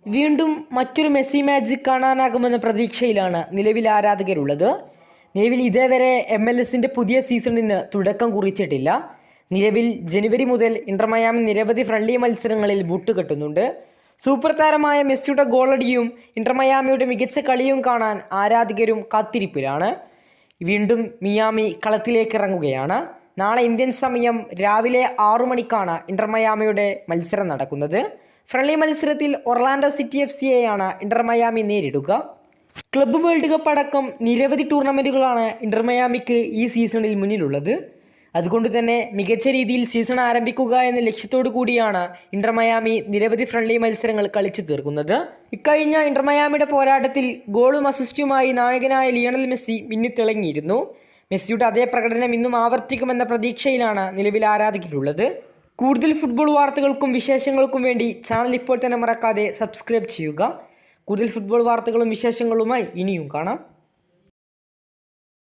വീണ്ടും മറ്റൊരു Messi magic കാണാനാകുമെന്ന പ്രതീക്ഷയിലാണ് നിലവിൽ ആരാധകരുള്ളത്. നിലവിൽ ഇതേവരെ MLS പുതിയ സീസണിന് തുടക്കം കുറിച്ചിട്ടില്ല. നിലവിൽ ജനുവരി മുതൽ ഇന്റർ മയാമി നിരവധി ഫ്രണ്ട്ലി മത്സരങ്ങളിൽ ബൂട്ടുകെട്ടുന്നുണ്ട്. സൂപ്പർ താരമായ മെസ്സിയുടെ ഗോളടിയും ഇന്റർ മയാമിയുടെ മികച്ച കളിയും കാണാൻ ആരാധകരും കാത്തിരിപ്പിലാണ്. വീണ്ടും മിയാമി കളത്തിലേക്ക് ഇറങ്ങുകയാണ്. നാളെ ഇന്ത്യൻ സമയം രാവിലെ 6 മണിക്കാണ് ഇന്റർ മയാമിയുടെ മത്സരം നടക്കുന്നത്. ഫ്രണ്ട്ലി മത്സരത്തിൽ ഒർലാൻഡോ സിറ്റി FCയെയാണ് ഇന്റർ മയാമി നേരിടുക. ക്ലബ്ബ് വേൾഡ് കപ്പ് അടക്കം നിരവധി ടൂർണമെൻറ്റുകളാണ് ഇന്റർ മയാമിക്ക് ഈ സീസണിൽ മുന്നിലുള്ളത്. അതുകൊണ്ട് തന്നെ മികച്ച രീതിയിൽ സീസൺ ആരംഭിക്കുക എന്ന ലക്ഷ്യത്തോടു കൂടിയാണ് ഇന്റർ മയാമി നിരവധി ഫ്രണ്ട്ലി മത്സരങ്ങൾ കളിച്ചു തീർക്കുന്നത്. ഇക്കഴിഞ്ഞ ഇന്റർ മയാമിയുടെ പോരാട്ടത്തിൽ ഗോളും അസിസ്റ്റുമായി നായകനായ ലിയണൽ മെസ്സി മിന്നിത്തിളങ്ങിയിരുന്നു. മെസ്സിയുടെ അതേ പ്രകടനം ഇന്നും ആവർത്തിക്കുമെന്ന പ്രതീക്ഷയിലാണ് നിലവിൽ ആരാധകരുള്ളത്. കൂടുതൽ ഫുട്ബോൾ വാർത്തകൾക്കും വിശേഷങ്ങൾക്കും വേണ്ടി ചാനൽ ഇപ്പോൾ തന്നെ മറക്കാതെ സബ്സ്ക്രൈബ് ചെയ്യുക. കൂടുതൽ ഫുട്ബോൾ വാർത്തകളും വിശേഷങ്ങളുമായി ഇനിയും കാണാം.